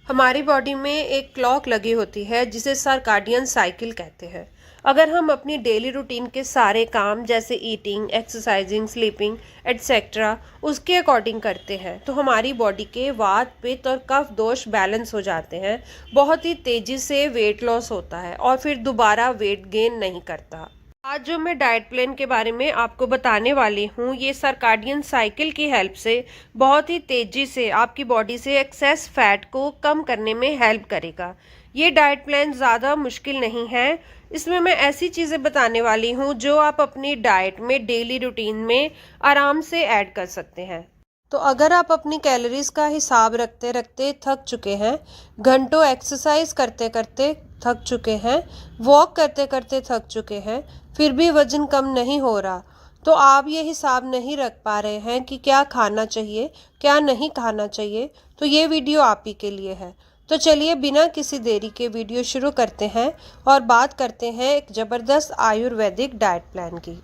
हमारी बॉडी में एक क्लॉक लगी होती है जिसे सर्काडियन साइकिल कहते हैं। अगर हम अपनी डेली रूटीन के सारे काम जैसे ईटिंग, एक्सरसाइजिंग, स्लीपिंग एटसेट्रा उसके अकॉर्डिंग करते हैं तो हमारी बॉडी के वात, पित्त और कफ दोष बैलेंस हो जाते हैं। बहुत ही तेज़ी से वेट लॉस होता है और फिर दोबारा वेट गेन नहीं करता। आज जो मैं डाइट प्लान के बारे में आपको बताने वाली हूँ, ये सर्काडियन साइकिल की हेल्प से बहुत ही तेज़ी से आपकी बॉडी से एक्सेस फैट को कम करने में हेल्प करेगा। ये डाइट प्लान ज़्यादा मुश्किल नहीं है। इसमें मैं ऐसी चीज़ें बताने वाली हूँ जो आप अपनी डाइट में डेली रूटीन में आराम से ऐड कर सकते हैं। तो अगर आप अपनी कैलोरीज का हिसाब रखते रखते थक चुके हैं, घंटों एक्सरसाइज करते करते थक चुके हैं, वॉक करते करते थक चुके हैं, फिर भी वजन कम नहीं हो रहा, तो आप ये हिसाब नहीं रख पा रहे हैं कि क्या खाना चाहिए, क्या नहीं खाना चाहिए, तो ये वीडियो आप ही के लिए है। तो चलिए बिना किसी देरी के वीडियो शुरू करते हैं और बात करते हैं एक ज़बरदस्त आयुर्वेदिक डाइट प्लान की।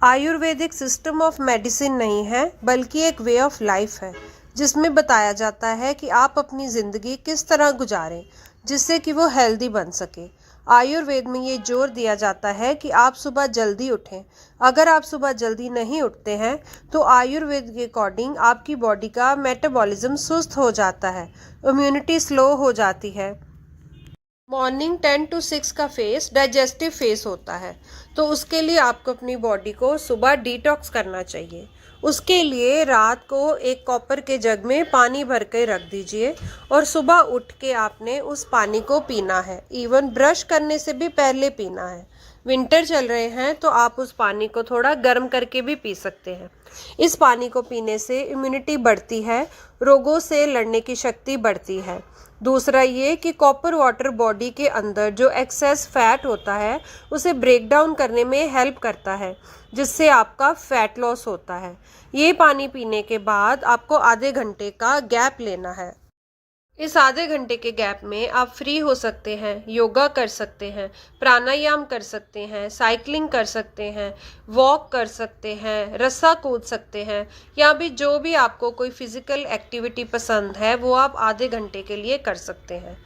आयुर्वेदिक सिस्टम ऑफ मेडिसिन नहीं है बल्कि एक वे ऑफ लाइफ है, जिसमें बताया जाता है कि आप अपनी ज़िंदगी किस तरह गुजारें जिससे कि वो हेल्दी बन सके। आयुर्वेद में ये जोर दिया जाता है कि आप सुबह जल्दी उठें। अगर आप सुबह जल्दी नहीं उठते हैं तो आयुर्वेद के अकॉर्डिंग आपकी बॉडी का मेटाबॉलिज्म सुस्त हो जाता है, इम्यूनिटी स्लो हो जाती है। मॉर्निंग 10 to 6 का फेस डाइजेस्टिव फेस होता है, तो उसके लिए आपको अपनी बॉडी को सुबह डिटॉक्स करना चाहिए। उसके लिए रात को एक कॉपर के जग में पानी भर के रख दीजिए और सुबह उठ के आपने उस पानी को पीना है। इवन ब्रश करने से भी पहले पीना है। विंटर चल रहे हैं तो आप उस पानी को थोड़ा गर्म करके भी पी सकते हैं। इस पानी को पीने से इम्यूनिटी बढ़ती है, रोगों से लड़ने की शक्ति बढ़ती है। दूसरा ये कि कॉपर वाटर बॉडी के अंदर जो एक्सेस फैट होता है उसे ब्रेक डाउन करने में हेल्प करता है, जिससे आपका फैट लॉस होता है। ये पानी पीने के बाद आपको आधे घंटे का गैप लेना है। इस आधे घंटे के गैप में आप फ्री हो सकते हैं, योगा कर सकते हैं, प्राणायाम कर सकते हैं, साइकिलिंग कर सकते हैं, वॉक कर सकते हैं, रस्सा कूद सकते हैं, या भी जो भी आपको कोई फिज़िकल एक्टिविटी पसंद है वो आप आधे घंटे के लिए कर सकते हैं।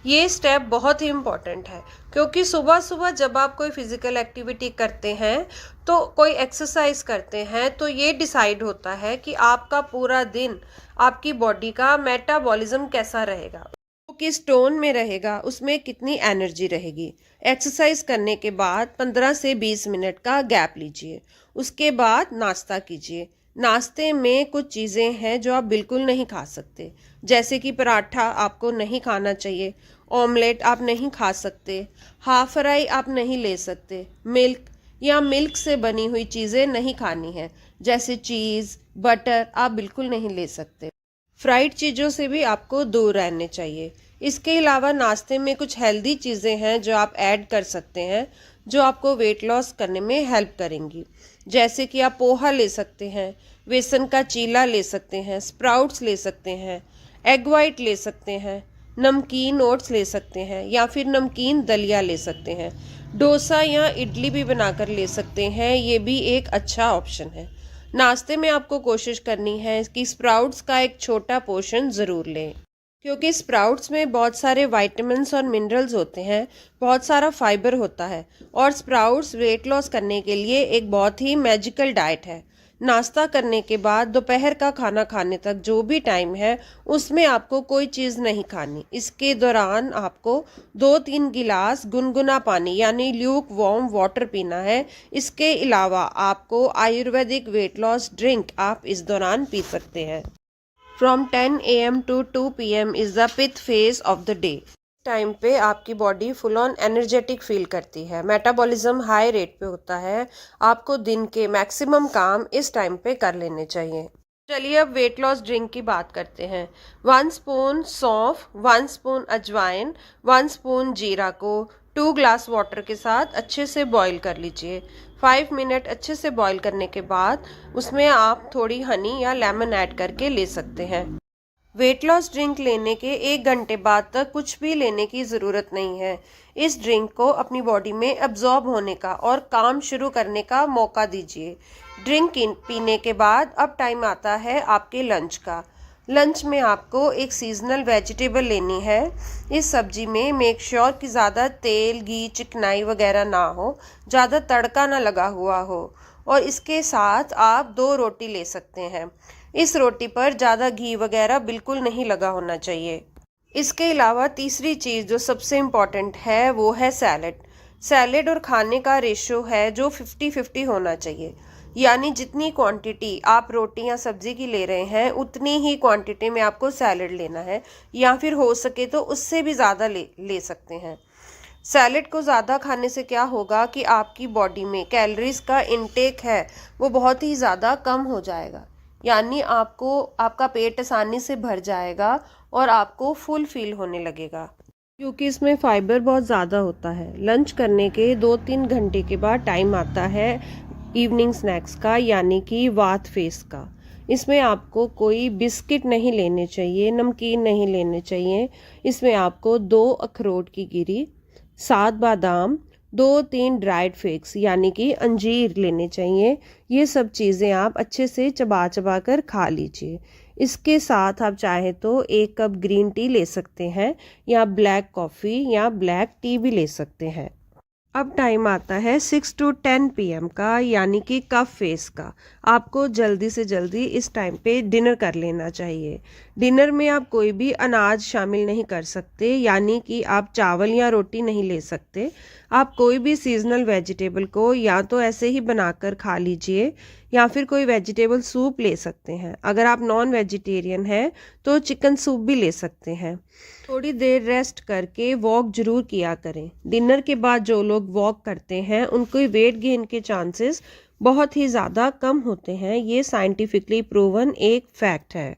ये स्टेप बहुत ही इम्पॉर्टेंट है क्योंकि सुबह सुबह जब आप कोई फिज़िकल एक्टिविटी करते हैं तो कोई एक्सरसाइज करते हैं तो ये डिसाइड होता है कि आपका पूरा दिन आपकी बॉडी का मेटाबॉलिज्म कैसा रहेगा, वो किस टोन में रहेगा, उसमें कितनी एनर्जी रहेगी। एक्सरसाइज करने के बाद 15 से 20 मिनट का गैप लीजिए। उसके बाद नाश्ता कीजिए। नाश्ते में कुछ चीज़ें हैं जो आप बिल्कुल नहीं खा सकते, जैसे कि पराठा आपको नहीं खाना चाहिए, ऑमलेट आप नहीं खा सकते, हाफ फ्राई आप नहीं ले सकते, मिल्क या मिल्क से बनी हुई चीज़ें नहीं खानी है, जैसे चीज़, बटर आप बिल्कुल नहीं ले सकते। फ्राइड चीज़ों से भी आपको दूर रहने चाहिए। इसके अलावा नाश्ते में कुछ हेल्दी चीज़ें हैं जो आप ऐड कर सकते हैं, जो आपको वेट लॉस करने में हेल्प करेंगी। जैसे कि आप पोहा ले सकते हैं, बेसन का चीला ले सकते हैं, स्प्राउट्स ले सकते हैं, एग वाइट ले सकते हैं, नमकीन ओट्स ले सकते हैं या फिर नमकीन दलिया ले सकते हैं। डोसा या इडली भी बनाकर ले सकते हैं, ये भी एक अच्छा ऑप्शन है। नाश्ते में आपको कोशिश करनी है कि स्प्राउट्स का एक छोटा पोर्शन ज़रूर लें, क्योंकि स्प्राउट्स में बहुत सारे विटामिन्स और मिनरल्स होते हैं, बहुत सारा फाइबर होता है और स्प्राउट्स वेट लॉस करने के लिए एक बहुत ही मैजिकल डाइट है। नाश्ता करने के बाद दोपहर का खाना खाने तक जो भी टाइम है उसमें आपको कोई चीज़ नहीं खानी। इसके दौरान आपको 2-3 गिलास गुनगुना पानी यानी ल्यूक वार्म वाटर पीना है। इसके अलावा आपको आयुर्वेदिक वेट लॉस ड्रिंक आप इस दौरान पी सकते हैं। From 10 AM to 2 PM is the pith phase of the day. Time पे आपकी body full on energetic feel करती है, मेटाबॉलिज्म हाई रेट पे होता है। आपको दिन के मैक्सिमम काम इस टाइम पे कर लेने चाहिए। चलिए अब वेट लॉस ड्रिंक की बात करते हैं। 1 स्पून सौंफ, 1 स्पून अजवाइन, 1 स्पून जीरा को 2 ग्लास वाटर के साथ अच्छे से बॉईल कर लीजिए। 5 मिनट अच्छे से बॉईल करने के बाद उसमें आप थोड़ी हनी या लेमन ऐड करके ले सकते हैं। वेट लॉस ड्रिंक लेने के 1 घंटे बाद तक कुछ भी लेने की ज़रूरत नहीं है। इस ड्रिंक को अपनी बॉडी में एब्जॉर्ब होने का और काम शुरू करने का मौका दीजिए। ड्रिंक पीने के बाद अब टाइम आता है आपके लंच का। लंच में आपको एक सीजनल वेजिटेबल लेनी है। इस सब्जी में मेक श्योर कि ज़्यादा तेल, घी, चिकनाई वगैरह ना हो, ज़्यादा तड़का ना लगा हुआ हो। और इसके साथ आप 2 रोटी ले सकते हैं। इस रोटी पर ज़्यादा घी वगैरह बिल्कुल नहीं लगा होना चाहिए। इसके अलावा तीसरी चीज़ जो सबसे इम्पॉर्टेंट है वो है सैलेड। सैलेड और खाने का रेशो है जो 50-50 होना चाहिए, यानी जितनी क्वांटिटी आप रोटी या सब्जी की ले रहे हैं उतनी ही क्वांटिटी में आपको सैलेड लेना है, या फिर हो सके तो उससे भी ज़्यादा ले सकते हैं। सैलेड को ज़्यादा खाने से क्या होगा कि आपकी बॉडी में कैलोरीज का इंटेक है वो बहुत ही ज़्यादा कम हो जाएगा, यानी आपको आपका पेट आसानी से भर जाएगा और आपको फुल फील होने लगेगा, क्योंकि इसमें फाइबर बहुत ज़्यादा होता है। लंच करने के 2-3 घंटे के बाद टाइम आता है इवनिंग स्नैक्स का, यानी कि वाथ फेस का। इसमें आपको कोई बिस्किट नहीं लेने चाहिए, नमकीन नहीं लेने चाहिए। इसमें आपको 2 अखरोट की गिरी, 7 बादाम, 2-3 ड्राइड फिग्स यानी कि अंजीर लेने चाहिए। ये सब चीज़ें आप अच्छे से चबा चबा कर खा लीजिए। इसके साथ आप चाहे तो 1 कप ग्रीन टी ले सकते हैं, या ब्लैक कॉफ़ी या ब्लैक टी भी ले सकते हैं। अब टाइम आता है 6 to 10 PM का, यानी कि कफ फेस का। आपको जल्दी से जल्दी इस टाइम पे डिनर कर लेना चाहिए। डिनर में आप कोई भी अनाज शामिल नहीं कर सकते, यानी कि आप चावल या रोटी नहीं ले सकते। आप कोई भी सीजनल वेजिटेबल को या तो ऐसे ही बनाकर खा लीजिए, या फिर कोई वेजिटेबल सूप ले सकते हैं। अगर आप नॉन वेजिटेरियन हैं तो चिकन सूप भी ले सकते हैं। थोड़ी देर रेस्ट करके वॉक जरूर किया करें। डिनर के बाद जो लोग वॉक करते हैं उनको वेट गेन के चांसेस बहुत ही ज़्यादा कम होते हैं। ये साइंटिफिकली प्रूवन एक फैक्ट है।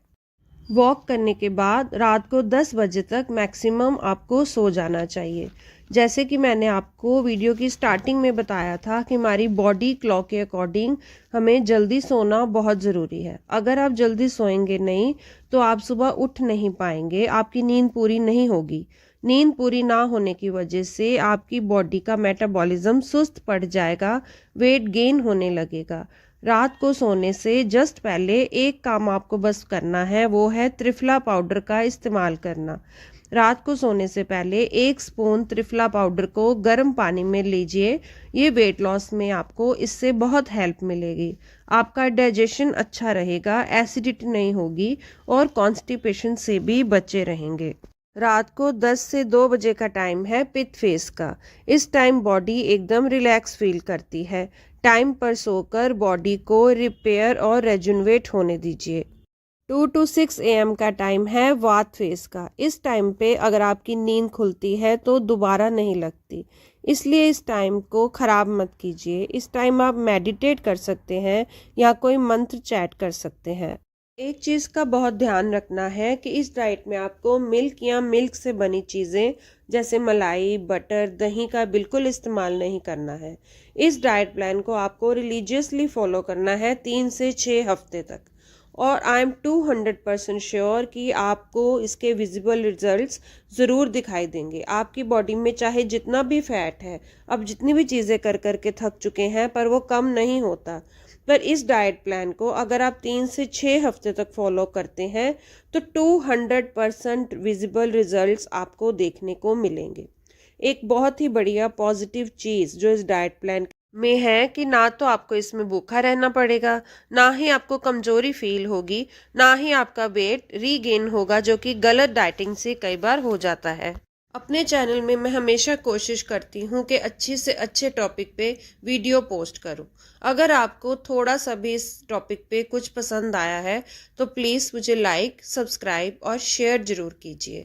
वॉक करने के बाद रात को 10 बजे तक मैक्सिमम आपको सो जाना चाहिए। जैसे कि मैंने आपको वीडियो की स्टार्टिंग में बताया था कि हमारी बॉडी क्लॉक के अकॉर्डिंग हमें जल्दी सोना बहुत ज़रूरी है। अगर आप जल्दी सोएंगे नहीं तो आप सुबह उठ नहीं पाएंगे, आपकी नींद पूरी नहीं होगी। नींद पूरी ना होने की वजह से आपकी बॉडी का मेटाबॉलिज्म सुस्त पड़ जाएगा, वेट गेन होने लगेगा। रात को सोने से जस्ट पहले एक काम आपको बस करना है, वो है त्रिफला पाउडर का इस्तेमाल करना। रात को सोने से पहले 1 स्पून त्रिफला पाउडर को गर्म पानी में लीजिए। ये वेट लॉस में आपको इससे बहुत हेल्प मिलेगी। आपका डाइजेशन अच्छा रहेगा, एसिडिटी नहीं होगी और कॉन्स्टिपेशन से भी बचे रहेंगे। रात को 10 से 2 बजे का टाइम है पिट फेस का। इस टाइम बॉडी एकदम रिलैक्स फील करती है। टाइम पर सोकर बॉडी को रिपेयर और रेजुनवेट होने दीजिए। 2 to 6 AM का टाइम है वाथ फेस का। इस टाइम पे अगर आपकी नींद खुलती है तो दोबारा नहीं लगती, इसलिए इस टाइम को ख़राब मत कीजिए। इस टाइम आप मेडिटेट कर सकते हैं या कोई मंत्र चैट कर सकते हैं। एक चीज़ का बहुत ध्यान रखना है कि इस डाइट में आपको मिल्क या मिल्क से बनी चीज़ें जैसे मलाई, बटर, दही का बिल्कुल इस्तेमाल नहीं करना है। इस डाइट प्लान को आपको रिलीजियसली फॉलो करना है 3 से 6 हफ्ते तक, और आई एम 200% श्योर कि आपको इसके विजिबल रिजल्ट्स ज़रूर दिखाई देंगे। आपकी बॉडी में चाहे जितना भी फैट है, अब जितनी भी चीज़ें कर कर के थक चुके हैं, पर वो कम नहीं होता। पर इस डाइट प्लान को अगर आप 3 से 6 हफ्ते तक फॉलो करते हैं तो 200% विजिबल रिजल्ट्स आपको देखने को मिलेंगे। एक बहुत ही बढ़िया पॉजिटिव चीज़ जो इस डाइट प्लान में है कि ना तो आपको इसमें भूखा रहना पड़ेगा, ना ही आपको कमजोरी फील होगी, ना ही आपका वेट रीगेन होगा, जो कि गलत डाइटिंग से कई बार हो जाता है। अपने चैनल में मैं हमेशा कोशिश करती हूँ कि अच्छे से अच्छे टॉपिक पे वीडियो पोस्ट करूँ। अगर आपको थोड़ा सा भी इस टॉपिक पे कुछ पसंद आया है तो प्लीज़ मुझे लाइक, सब्सक्राइब और शेयर ज़रूर कीजिए।